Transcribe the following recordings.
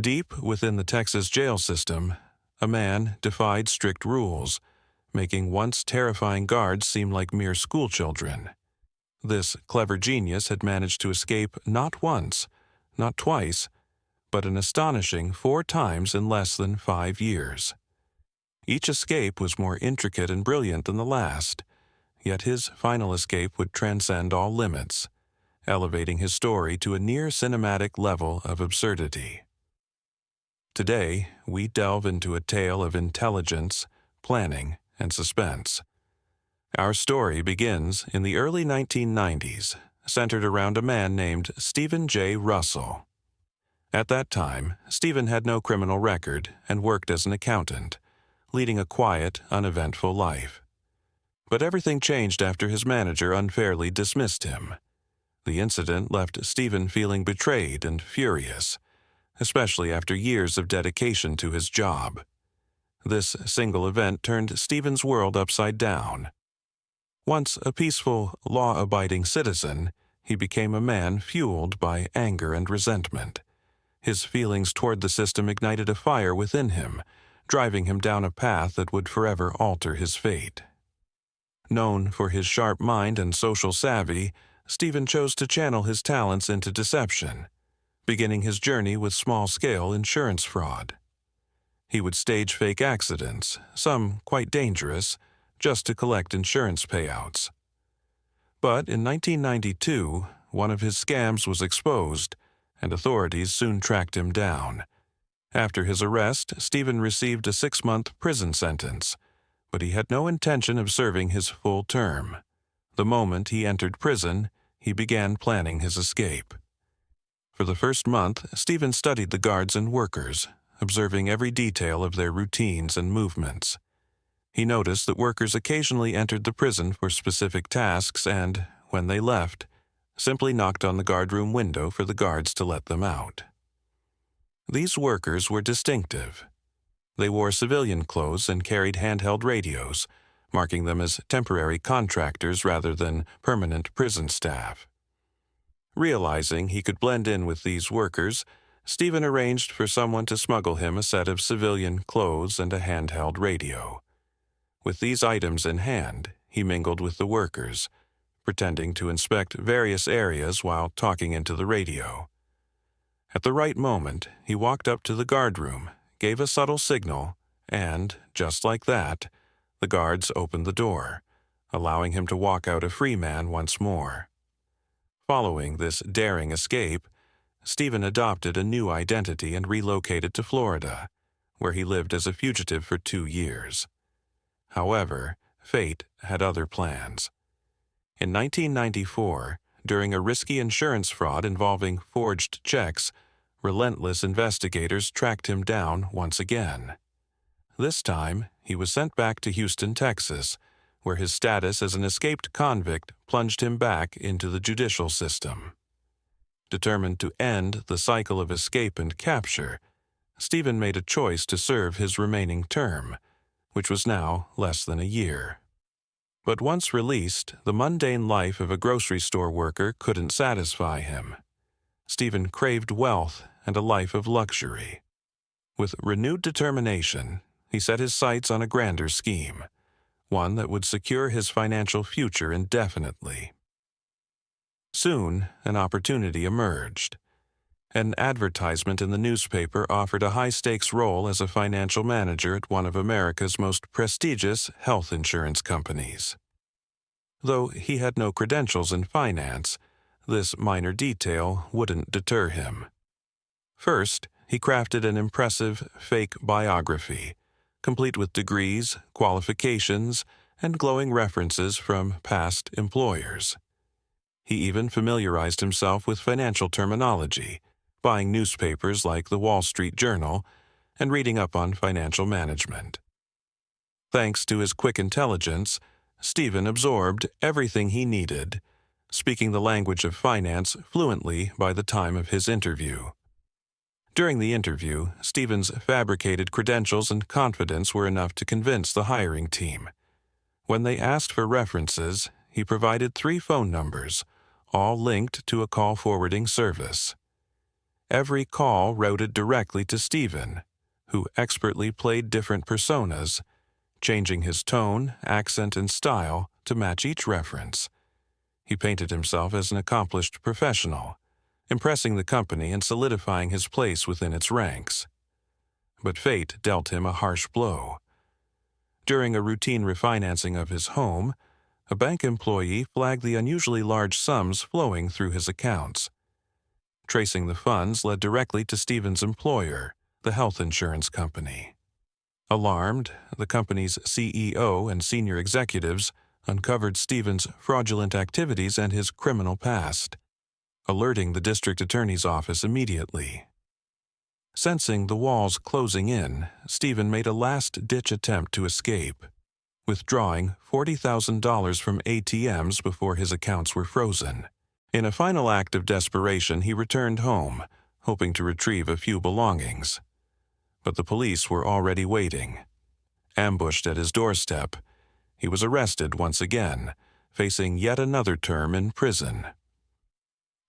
Deep within the Texas jail system, a man defied strict rules, making once terrifying guards seem like mere schoolchildren. This clever genius had managed to escape not once, not twice, but an astonishing 4 times in less than 5 years. Each escape was more intricate and brilliant than the last, yet his final escape would transcend all limits, elevating his story to a near cinematic level of absurdity. Today, we delve into a tale of intelligence, planning, and suspense. Our story begins in the early 1990s, centered around a man named Stephen J. Russell. At that time, Stephen had no criminal record and worked as an accountant, leading a quiet, uneventful life. But everything changed after his manager unfairly dismissed him. The incident left Stephen feeling betrayed and furious, especially after years of dedication to his job. This single event turned Stephen's world upside down. Once a peaceful, law-abiding citizen, he became a man fueled by anger and resentment. His feelings toward the system ignited a fire within him, driving him down a path that would forever alter his fate. Known for his sharp mind and social savvy, Stephen chose to channel his talents into deception, beginning his journey with small-scale insurance fraud. He would stage fake accidents, some quite dangerous, just to collect insurance payouts. But in 1992, one of his scams was exposed, and authorities soon tracked him down. After his arrest, Stephen received a 6-month prison sentence, but he had no intention of serving his full term. The moment he entered prison, he began planning his escape. For the first month, Stephen studied the guards and workers, observing every detail of their routines and movements. He noticed that workers occasionally entered the prison for specific tasks and, when they left, simply knocked on the guardroom window for the guards to let them out. These workers were distinctive. They wore civilian clothes and carried handheld radios, marking them as temporary contractors rather than permanent prison staff. Realizing he could blend in with these workers, Stephen arranged for someone to smuggle him a set of civilian clothes and a handheld radio. With these items in hand, he mingled with the workers, pretending to inspect various areas while talking into the radio. At the right moment, he walked up to the guardroom, gave a subtle signal, and, just like that, the guards opened the door, allowing him to walk out a free man once more. Following this daring escape, Stephen adopted a new identity and relocated to Florida, where he lived as a fugitive for 2 years. However, fate had other plans. In 1994, during a risky insurance fraud involving forged checks, relentless investigators tracked him down once again. This time, he was sent back to Houston, Texas, where his status as an escaped convict plunged him back into the judicial system. Determined to end the cycle of escape and capture, Stephen made a choice to serve his remaining term, which was now less than a year. But once released, the mundane life of a grocery store worker couldn't satisfy him. Stephen craved wealth and a life of luxury. With renewed determination, he set his sights on a grander scheme, one that would secure his financial future indefinitely. Soon, an opportunity emerged. An advertisement in the newspaper offered a high-stakes role as a financial manager at one of America's most prestigious health insurance companies. Though he had no credentials in finance, this minor detail wouldn't deter him. First, he crafted an impressive fake biography, complete with degrees, qualifications, and glowing references from past employers. He even familiarized himself with financial terminology, buying newspapers like the Wall Street Journal and reading up on financial management. Thanks to his quick intelligence, Stephen absorbed everything he needed, speaking the language of finance fluently by the time of his interview. During the interview, Stephen's fabricated credentials and confidence were enough to convince the hiring team. When they asked for references, he provided 3 phone numbers, all linked to a call forwarding service. every call routed directly to Stephen, who expertly played different personas, changing his tone, accent, and style to match each reference. He painted himself as an accomplished professional, impressing the company and solidifying his place within its ranks. But fate dealt him a harsh blow. During a routine refinancing of his home, a bank employee flagged the unusually large sums flowing through his accounts. Tracing the funds led directly to Stephen's employer, the health insurance company. Alarmed, the company's CEO and senior executives uncovered Stephen's fraudulent activities and his criminal past, alerting the district attorney's office immediately. Sensing the walls closing in, Stephen made a last-ditch attempt to escape, withdrawing $40,000 from ATMs before his accounts were frozen. In a final act of desperation, he returned home, hoping to retrieve a few belongings. But the police were already waiting. Ambushed at his doorstep, he was arrested once again, facing yet another term in prison.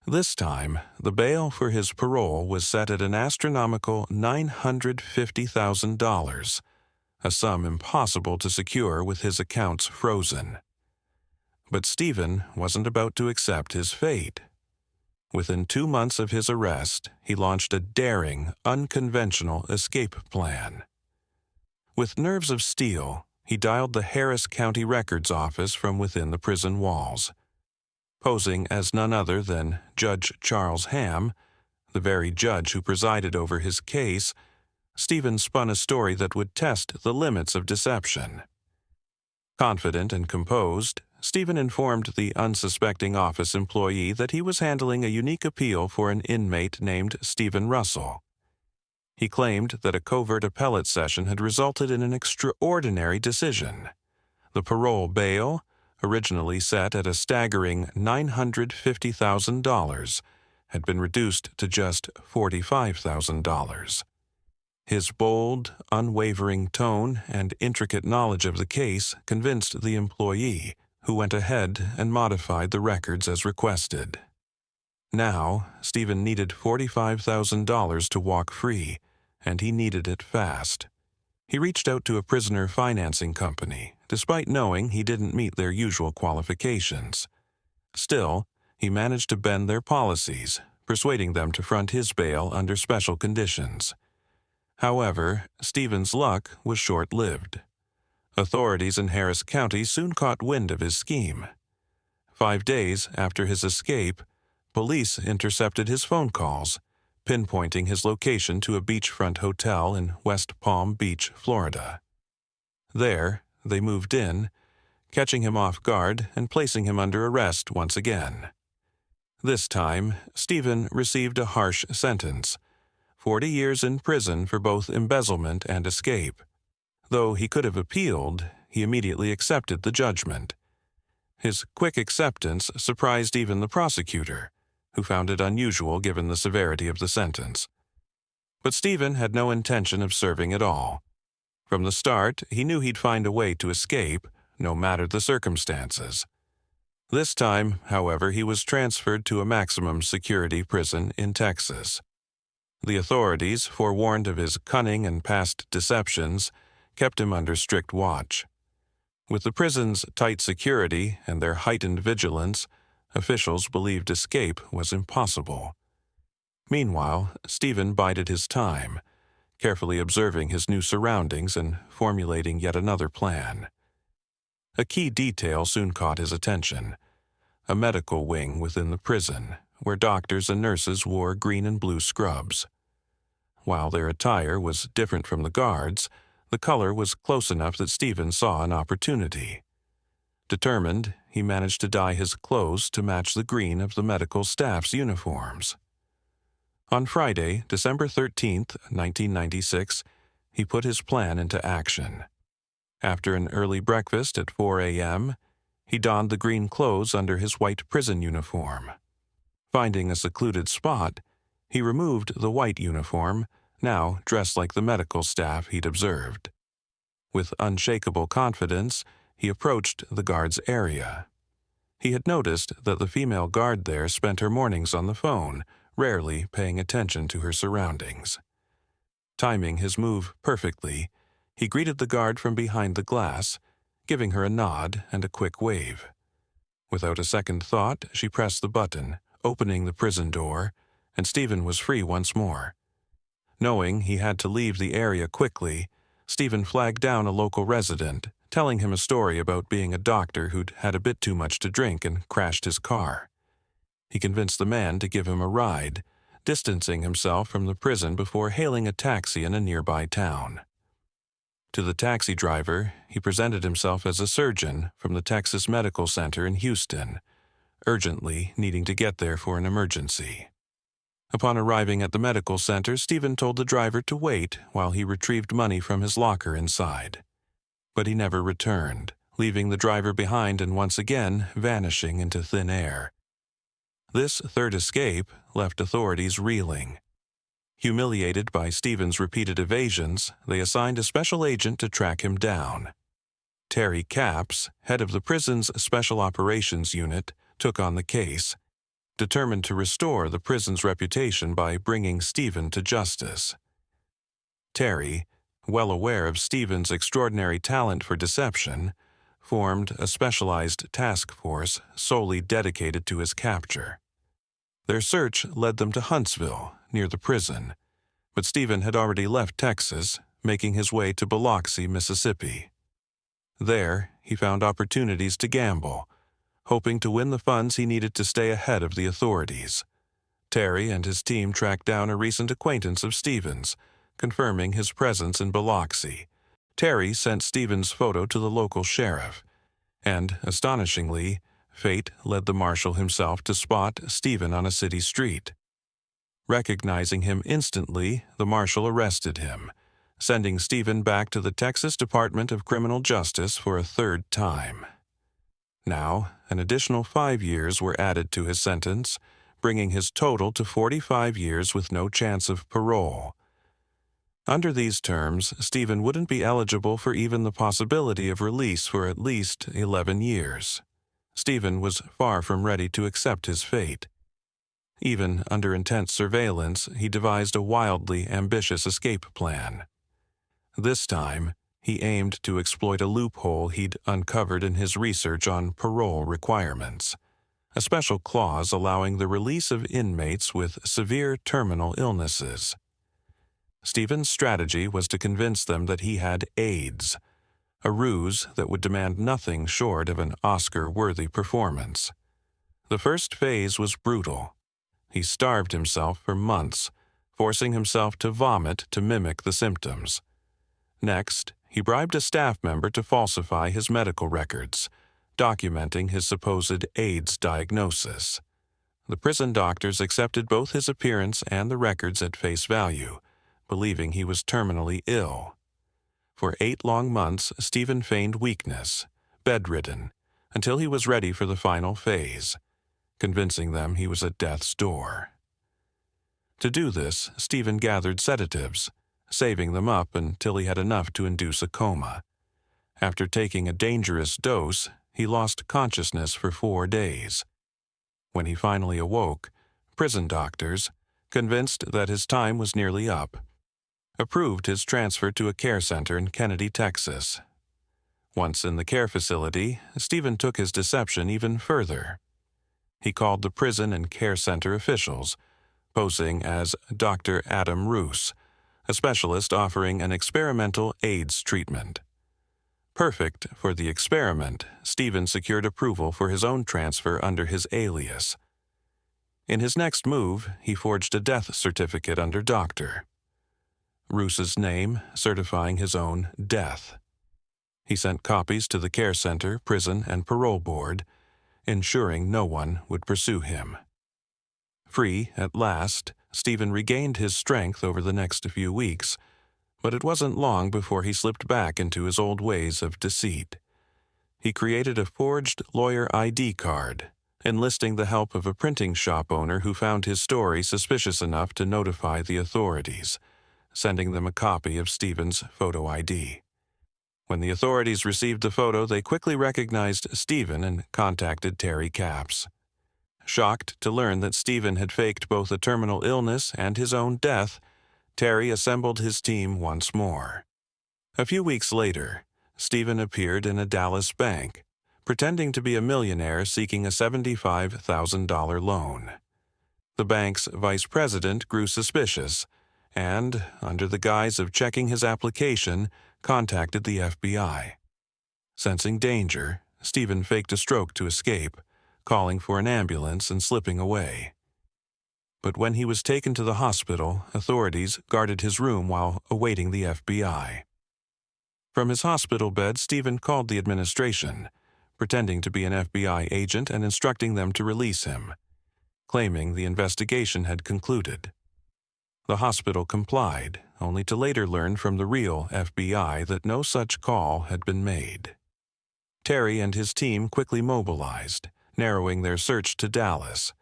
This time, the bail for his parole was set at an astronomical $950,000, a sum impossible to secure with his accounts frozen. But Stephen wasn't about to accept his fate. Within 2 months of his arrest, he launched a daring, unconventional escape plan. With nerves of steel, he dialed the Harris County Records Office from within the prison walls. Posing as none other than Judge Charles Ham, the very judge who presided over his case, Stephen spun a story that would test the limits of deception. Confident and composed, Stephen informed the unsuspecting office employee that he was handling a unique appeal for an inmate named Stephen Russell. He claimed that a covert appellate session had resulted in an extraordinary decision. The parole bail, originally set at a staggering $950,000, had been reduced to just $45,000. His bold, unwavering tone and intricate knowledge of the case convinced the employee, who went ahead and modified the records as requested. Now, Stephen needed $45,000 to walk free, and he needed it fast. He reached out to a prisoner financing company, despite knowing he didn't meet their usual qualifications. Still, he managed to bend their policies, persuading them to front his bail under special conditions. However, Stephen's luck was short-lived. Authorities in Harris County soon caught wind of his scheme. 5 days after his escape, police intercepted his phone calls, pinpointing his location to a beachfront hotel in West Palm Beach, Florida. There, they moved in, catching him off guard and placing him under arrest once again. This time, Stephen received a harsh sentence, 40 years in prison for both embezzlement and escape. Though he could have appealed, he immediately accepted the judgment. His quick acceptance surprised even the prosecutor, who found it unusual given the severity of the sentence. But Stephen had no intention of serving at all. From the start, he knew he'd find a way to escape, no matter the circumstances. This time, however, he was transferred to a maximum security prison in Texas. The authorities, forewarned of his cunning and past deceptions, kept him under strict watch. With the prison's tight security and their heightened vigilance, officials believed escape was impossible. Meanwhile, Stephen bided his time, carefully observing his new surroundings and formulating yet another plan. A key detail soon caught his attention: a medical wing within the prison, where doctors and nurses wore green and blue scrubs. While their attire was different from the guards, the color was close enough that Stephen saw an opportunity. Determined, he managed to dye his clothes to match the green of the medical staff's uniforms. On Friday, December 13, 1996, he put his plan into action. After an early breakfast at 4 a.m., he donned the green clothes under his white prison uniform. Finding a secluded spot, he removed the white uniform, now dressed like the medical staff he'd observed. With unshakable confidence, he approached the guard's area. He had noticed that the female guard there spent her mornings on the phone, rarely paying attention to her surroundings. Timing his move perfectly, he greeted the guard from behind the glass, giving her a nod and a quick wave. Without a second thought, she pressed the button, opening the prison door, and Stephen was free once more. Knowing he had to leave the area quickly, Stephen flagged down a local resident, telling him a story about being a doctor who'd had a bit too much to drink and crashed his car. He convinced the man to give him a ride, distancing himself from the prison before hailing a taxi in a nearby town. To the taxi driver, he presented himself as a surgeon from the Texas Medical Center in Houston, urgently needing to get there for an emergency. Upon arriving at the medical center, Stephen told the driver to wait while he retrieved money from his locker inside. But he never returned, leaving the driver behind and once again vanishing into thin air. This third escape left authorities reeling. Humiliated by Stephen's repeated evasions, they assigned a special agent to track him down. Terry Capps, head of the prison's Special Operations Unit, took on the case, determined to restore the prison's reputation by bringing Stephen to justice. Terry, well aware of Stephen's extraordinary talent for deception, formed a specialized task force solely dedicated to his capture. Their search led them to Huntsville, near the prison, but Stephen had already left Texas, making his way to Biloxi, Mississippi. There, he found opportunities to gamble, hoping to win the funds he needed to stay ahead of the authorities. Terry and his team tracked down a recent acquaintance of Stephen's, confirming his presence in Biloxi. Terry sent Stephen's photo to the local sheriff, and, astonishingly, fate led the marshal himself to spot Stephen on a city street. Recognizing him instantly, the marshal arrested him, sending Stephen back to the Texas Department of Criminal Justice for a third time. Now, an additional 5 years were added to his sentence, bringing his total to 45 years with no chance of parole. Under these terms, Stephen wouldn't be eligible for even the possibility of release for at least 11 years. Stephen was far from ready to accept his fate. Even under intense surveillance, he devised a wildly ambitious escape plan. This time, he aimed to exploit a loophole he'd uncovered in his research on parole requirements, a special clause allowing the release of inmates with severe terminal illnesses. Stephen's strategy was to convince them that he had AIDS, a ruse that would demand nothing short of an Oscar-worthy performance. The first phase was brutal. He starved himself for months, forcing himself to vomit to mimic the symptoms. Next, he bribed a staff member to falsify his medical records, documenting his supposed AIDS diagnosis. The prison doctors accepted both his appearance and the records at face value, believing he was terminally ill. For 8 long months, Stephen feigned weakness, bedridden, until he was ready for the final phase, convincing them he was at death's door. To do this, Stephen gathered sedatives, saving them up until he had enough to induce a coma. After taking a dangerous dose, he lost consciousness for 4 days. When he finally awoke, prison doctors, convinced that his time was nearly up, approved his transfer to a care center in Kennedy, Texas. Once in the care facility, Stephen took his deception even further. He called the prison and care center officials, posing as Dr. Adam Roos, a specialist offering an experimental AIDS treatment. Perfect for the experiment, Stephen secured approval for his own transfer under his alias. In his next move, he forged a death certificate under Dr. Roos's name, certifying his own death. He sent copies to the care center, prison, and parole board, ensuring no one would pursue him. Free at last, Stephen regained his strength over the next few weeks, but it wasn't long before he slipped back into his old ways of deceit. He created a forged lawyer ID card, enlisting the help of a printing shop owner who found his story suspicious enough to notify the authorities, sending them a copy of Stephen's photo ID. When the authorities received the photo, they quickly recognized Stephen and contacted Terry Capps. Shocked to learn that Stephen had faked both a terminal illness and his own death, Terry assembled his team once more. A few weeks later, Stephen appeared in a Dallas bank, pretending to be a millionaire seeking a $75,000 loan. The bank's vice president grew suspicious and, under the guise of checking his application, contacted the FBI. Sensing danger, Stephen faked a stroke to escape, calling for an ambulance and slipping away. But when he was taken to the hospital, authorities guarded his room while awaiting the FBI. From his hospital bed, Stephen called the administration, pretending to be an FBI agent and instructing them to release him, claiming the investigation had concluded. The hospital complied, only to later learn from the real FBI that no such call had been made. Terry and his team quickly mobilized, narrowing their search to Dallas.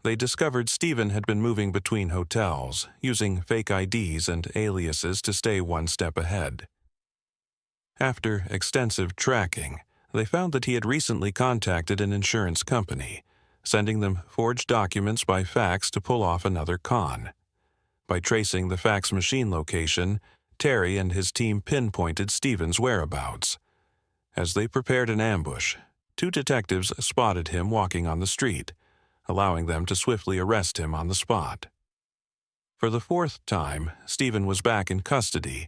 They discovered Stephen had been moving between hotels, using fake IDs and aliases to stay one step ahead. After extensive tracking, they found that he had recently contacted an insurance company, sending them forged documents by fax to pull off another con. By tracing the fax machine location, Terry and his team pinpointed Stephen's whereabouts. As they prepared an ambush, 2 detectives spotted him walking on the street, allowing them to swiftly arrest him on the spot. For the 4th time, Stephen was back in custody,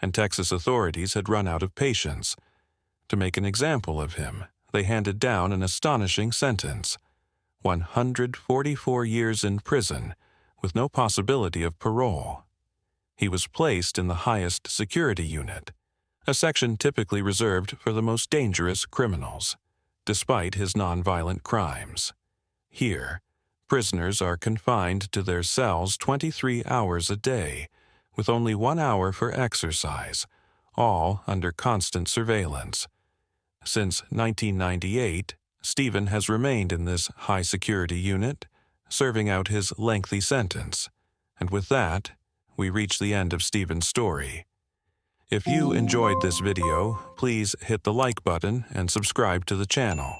and Texas authorities had run out of patience. To make an example of him, they handed down an astonishing sentence: 144 years in prison, with no possibility of parole. He was placed in the highest security unit, a section typically reserved for the most dangerous criminals, despite his nonviolent crimes. Here, prisoners are confined to their cells 23 hours a day, with only 1 hour for exercise, all under constant surveillance. Since 1998, Stephen has remained in this high-security unit, serving out his lengthy sentence. And with that, we reach the end of Stephen's story. If you enjoyed this video, please hit the like button and subscribe to the channel.